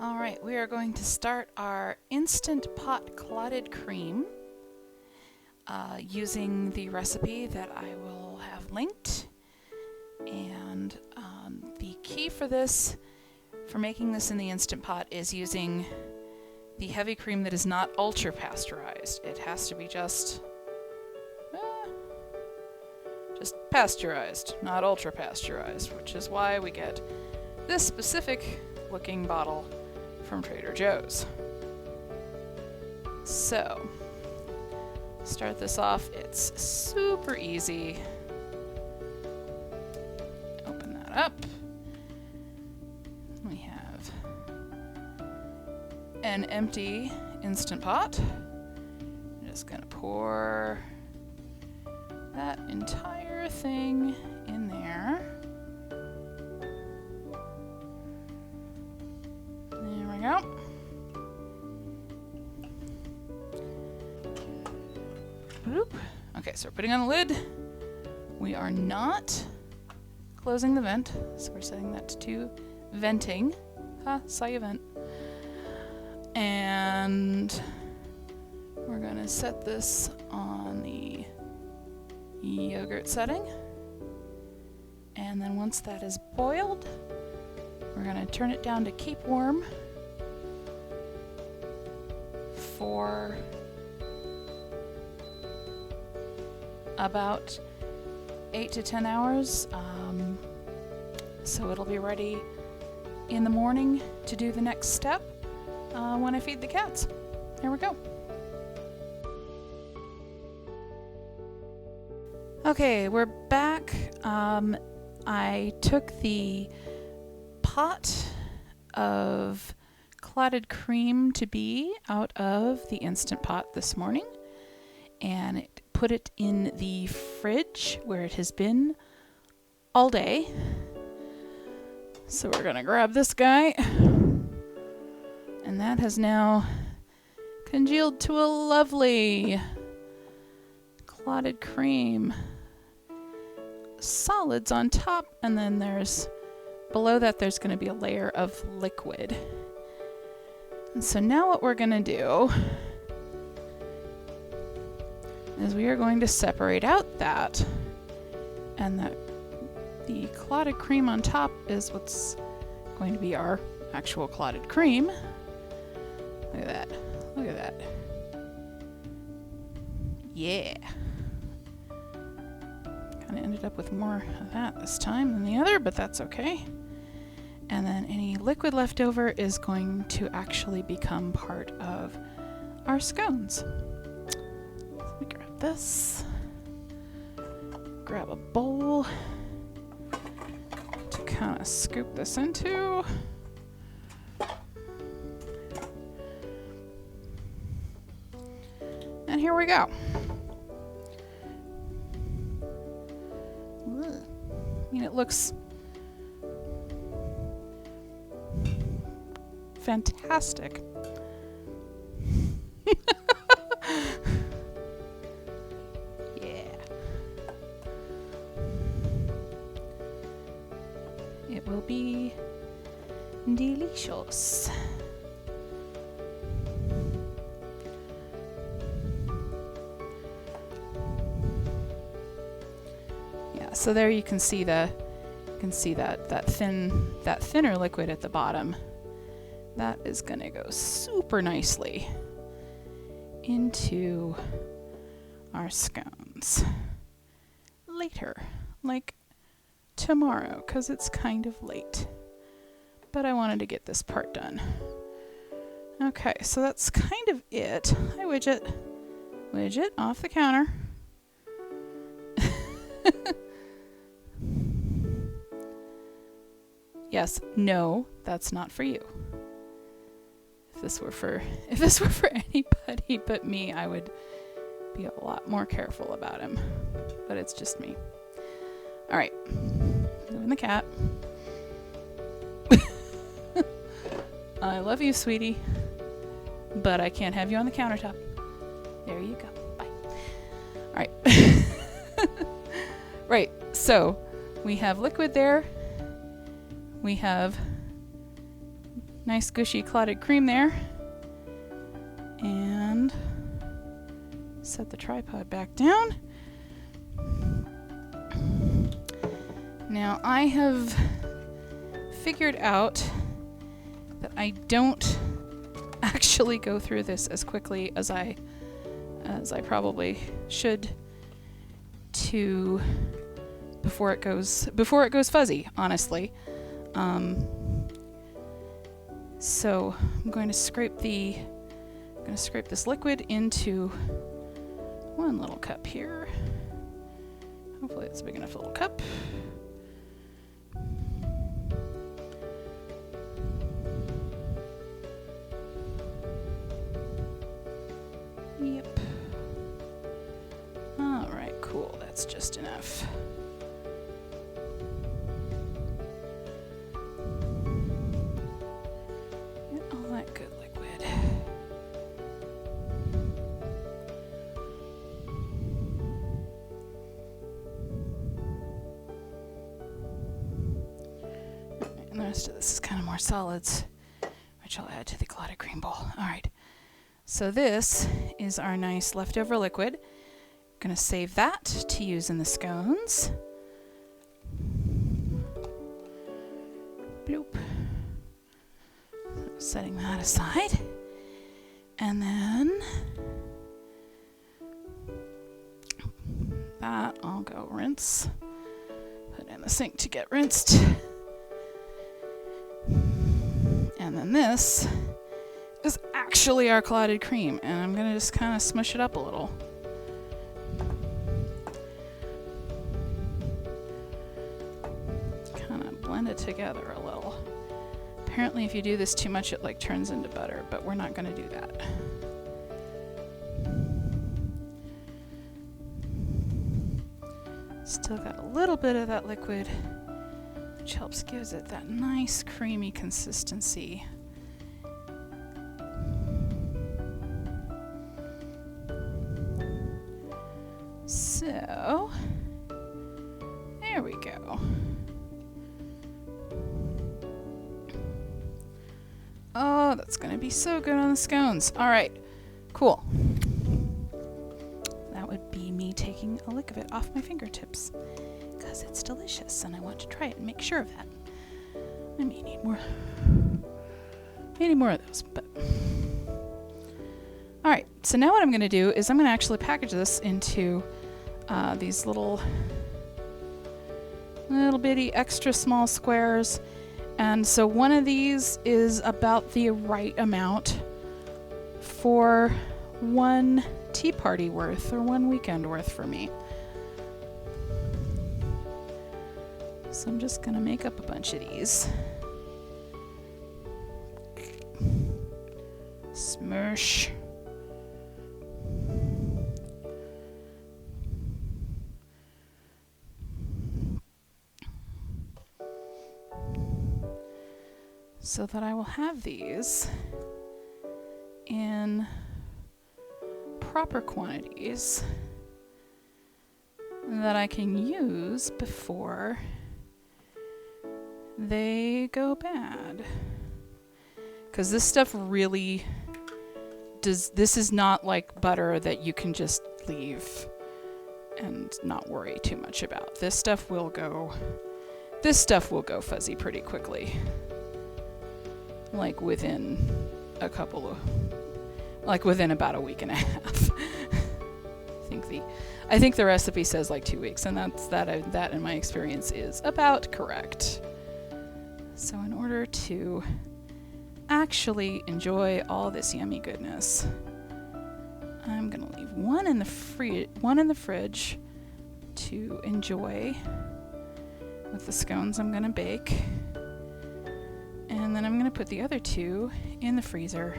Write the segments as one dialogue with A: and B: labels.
A: Alright, we are going to start our Instant Pot Clotted Cream using the recipe that I will have linked. And the key for this, for making this in the Instant Pot, is using the heavy cream that is not ultra pasteurized. It has to be just pasteurized, not ultra pasteurized, which is why we get this specific looking bottle from Trader Joe's. So, start this off. It's super easy. Open that up. We have an empty Instant Pot. I'm just gonna pour that entire thing in there. There we go. Boop. Okay, so we're putting on the lid. We are not closing the vent, so we're setting that to venting. Saw you vent. And we're gonna set this on the yogurt setting. And then once that is boiled, we're going to turn it down to keep warm for about 8 to 10 hours. So it'll be ready in the morning to do the next step when I feed the cats. Here we go. Okay, we're back. I took the pot of clotted cream to be out of the Instant Pot this morning and put it in the fridge where it has been all day. So we're gonna grab this guy, and that has now congealed to a lovely clotted cream. Solids on top, and then below that there's going to be a layer of liquid. And so now what we're going to do is we are going to separate out that, and the clotted cream on top is what's going to be our actual clotted cream. Look at that. Look at that. Yeah. Kind of ended up with more of that this time than the other, but that's okay. And then any liquid left over is going to actually become part of our scones. So let me grab this. Grab a bowl to kind of scoop this into. And here we go. I mean, it looks fantastic. Yeah. It will be delicious. So there you can see that thinner liquid at the bottom. That is gonna go super nicely into our scones later, like tomorrow, because it's kind of late. But I wanted to get this part done. Okay, so that's kind of it. Hi, Widget. Widget, off the counter. Yes, no, that's not for you. If this were for anybody but me, I would be a lot more careful about him. But it's just me. All right, moving the cat. I love you, sweetie, but I can't have you on the countertop. There you go. Bye. All right. Right. So we have liquid there. We have Nice gushy clotted cream there. And set the tripod back down. Now I have figured out that I don't actually go through this as quickly as I probably should before it goes fuzzy, honestly. So I'm going to scrape this liquid into one little cup here. Hopefully it's big enough little cup. Yep. All right, cool. That's just enough. Get all that good liquid. And the rest of this is kind of more solids, which I'll add to the clotted cream bowl. All right. So this is our nice leftover liquid. I'm going to save that to use in the scones. Bloop. Setting that aside. And then that I'll go rinse. Put in the sink to get rinsed. And then this is actually our clotted cream, and I'm going to just kind of smush it up a little. Kind of blend it together a little. Apparently if you do this too much it like turns into butter, but we're not going to do that. Still got a little bit of that liquid, which gives it that nice creamy consistency. So, there we go. Oh, that's going to be so good on the scones. All right, cool. That would be me taking a lick of it off my fingertips because it's delicious and I want to try it and make sure of that. I may need more of those, but... All right, so now what I'm going to do is I'm going to actually package this into these little bitty extra small squares. And so one of these is about the right amount for one tea party worth or one weekend worth for me. So I'm just going to make up a bunch of these. Smush. So that I will have these in proper quantities that I can use before they go bad. Because this stuff really does, this is not like butter that you can just leave and not worry too much about. This stuff will go fuzzy pretty quickly. Like within about a week and a half. I think the recipe says like 2 weeks, and that in my experience is about correct. So in order to actually enjoy all this yummy goodness, I'm gonna leave one in the fridge to enjoy with the scones I'm gonna bake. And then I'm going to put the other two in the freezer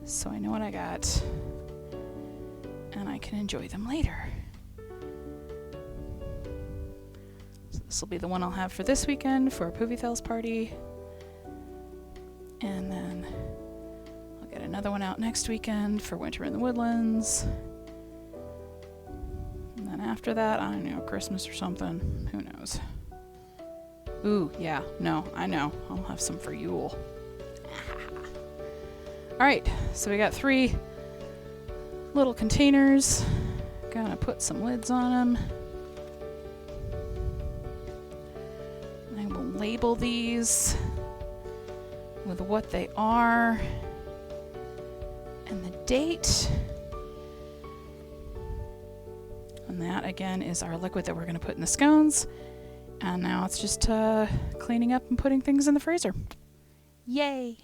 A: so I know what I got and I can enjoy them later. So this will be the one I'll have for this weekend for a Poofythels party. And then I'll get another one out next weekend for Winter in the Woodlands. And then after that, I don't know, Christmas or something. Who knows? Ooh, yeah, no, I know. I'll have some for Yule. Alright, so we got 3 little containers. Gonna put some lids on them. I will label these with what they are and the date. And that again is our liquid that we're going to put in the scones. And now it's just cleaning up and putting things in the freezer. Yay!